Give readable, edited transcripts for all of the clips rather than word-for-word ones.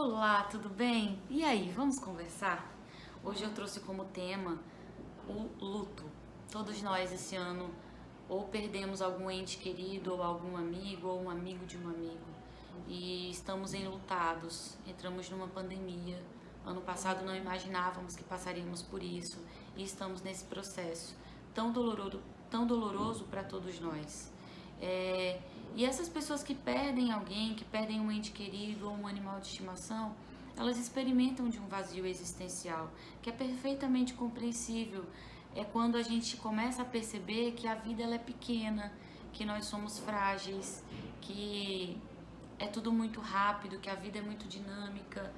Olá, tudo bem? E aí, vamos conversar? Hoje eu trouxe como tema o luto. Todos nós esse ano ou perdemos algum ente querido, ou algum amigo, ou um amigo de um amigo. E estamos enlutados, entramos numa pandemia. Ano passado não imaginávamos que passaríamos por isso e estamos nesse processo tão doloroso para todos nós. E essas pessoas que perdem alguém, que perdem um ente querido ou um animal de estimação, elas experimentam de um vazio existencial, que é perfeitamente compreensível. É quando a gente começa a perceber que a vida ela é pequena, que nós somos frágeis, que é tudo muito rápido, que a vida é muito dinâmica,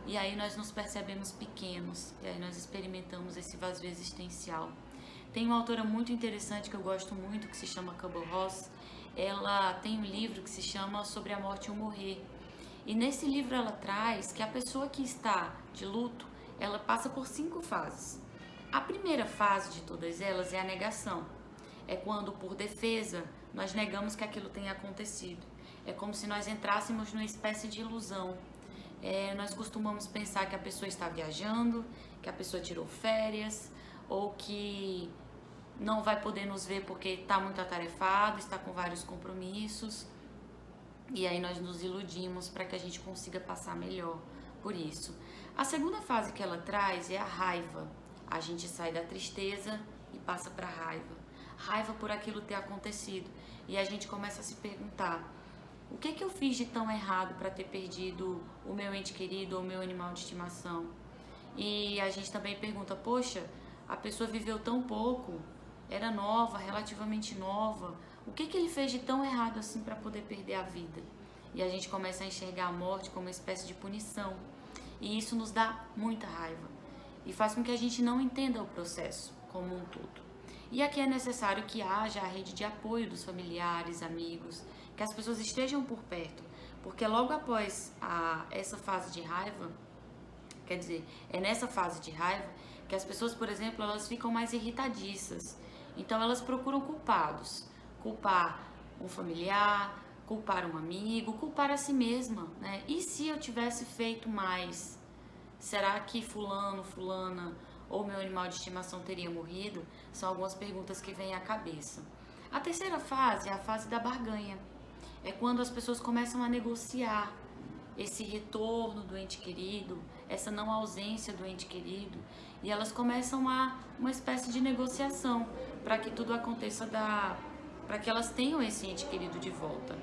e aí nós nos percebemos pequenos, e aí nós experimentamos esse vazio existencial. Tem uma autora muito interessante que eu gosto muito, que se chama Kübler-Ross. Ela tem um livro que se chama Sobre a Morte e o Morrer. E nesse livro ela traz que a pessoa que está de luto, ela passa por 5 fases. A primeira fase de todas elas é a negação. É quando, por defesa, nós negamos que aquilo tenha acontecido. É como se nós entrássemos numa espécie de ilusão. Nós costumamos pensar que a pessoa está viajando, que a pessoa tirou férias, ou que não vai poder nos ver porque está muito atarefado, está com vários compromissos. E aí nós nos iludimos para que a gente consiga passar melhor por isso. A segunda fase que ela traz é a raiva. A gente sai da tristeza e passa para a raiva. Raiva por aquilo ter acontecido. E a gente começa a se perguntar: o que eu fiz de tão errado para ter perdido o meu ente querido ou o meu animal de estimação? E a gente também pergunta: poxa, a pessoa viveu tão pouco, era nova, relativamente nova, o que ele fez de tão errado assim para poder perder a vida? E a gente começa a enxergar a morte como uma espécie de punição. E isso nos dá muita raiva e faz com que a gente não entenda o processo como um todo. E aqui é necessário que haja a rede de apoio dos familiares, amigos, que as pessoas estejam por perto, porque logo após essa fase de raiva, quer dizer, é nessa fase de raiva que as pessoas, por exemplo, elas ficam mais irritadiças. Então elas procuram culpados. Culpar um familiar, culpar um amigo, culpar a si mesma, né? E se eu tivesse feito mais? Será que fulano, fulana ou meu animal de estimação teria morrido? São algumas perguntas que vêm à cabeça. A terceira fase é a fase da barganha. É quando as pessoas começam a negociar esse retorno do ente querido, essa não ausência do ente querido, e elas começam uma espécie de negociação para que tudo aconteça, para que elas tenham esse ente querido de volta,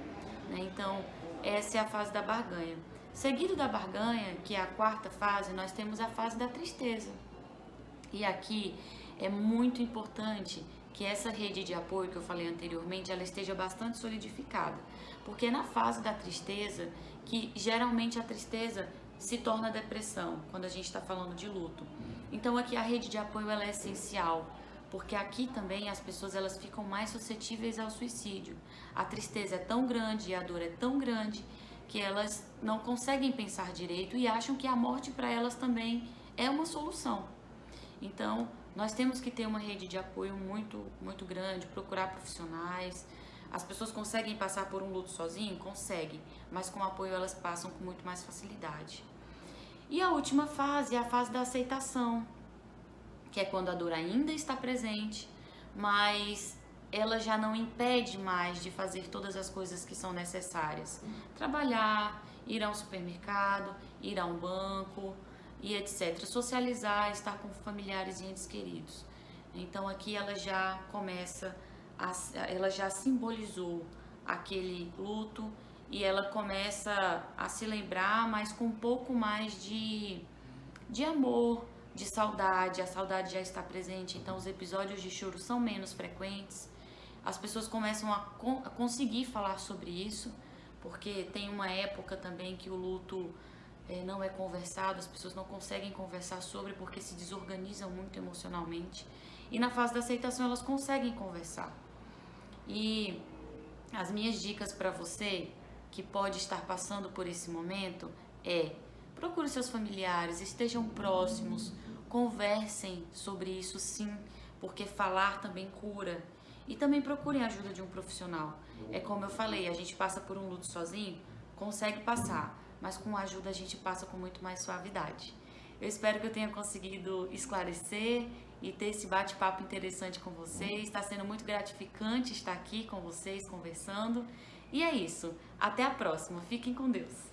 né? Então, essa é a fase da barganha. Seguido da barganha, que é a quarta fase, nós temos a fase da tristeza. E aqui é muito importante que essa rede de apoio que eu falei anteriormente, ela esteja bastante solidificada, porque é na fase da tristeza que geralmente a tristeza se torna depressão, quando a gente está falando de luto. Então aqui a rede de apoio ela é essencial, porque aqui também as pessoas elas ficam mais suscetíveis ao suicídio. A tristeza é tão grande e a dor é tão grande que elas não conseguem pensar direito e acham que a morte para elas também é uma solução. Então, nós temos que ter uma rede de apoio muito, muito grande, procurar profissionais. As pessoas conseguem passar por um luto sozinho? Conseguem, mas com apoio elas passam com muito mais facilidade. E a última fase é a fase da aceitação, que é quando a dor ainda está presente, mas ela já não impede mais de fazer todas as coisas que são necessárias. Trabalhar, ir ao supermercado, ir a um banco e etc. Socializar, estar com familiares e entes queridos. Então aqui ela já começa, ela já simbolizou aquele luto e ela começa a se lembrar, mas com um pouco mais de amor, de saudade. A saudade já está presente, então os episódios de choro são menos frequentes. As pessoas começam a conseguir falar sobre isso, porque tem uma época também que o luto não é conversado, as pessoas não conseguem conversar sobre porque se desorganizam muito emocionalmente. E na fase da aceitação elas conseguem conversar. E as minhas dicas para você que pode estar passando por esse momento procure seus familiares, estejam próximos, conversem sobre isso sim, porque falar também cura. E também procurem a ajuda de um profissional. É como eu falei, a gente passa por um luto sozinho, consegue passar, mas com ajuda a gente passa com muito mais suavidade. Eu espero que eu tenha conseguido esclarecer e ter esse bate-papo interessante com vocês. Está sendo muito gratificante estar aqui com vocês conversando. E é isso. Até a próxima. Fiquem com Deus.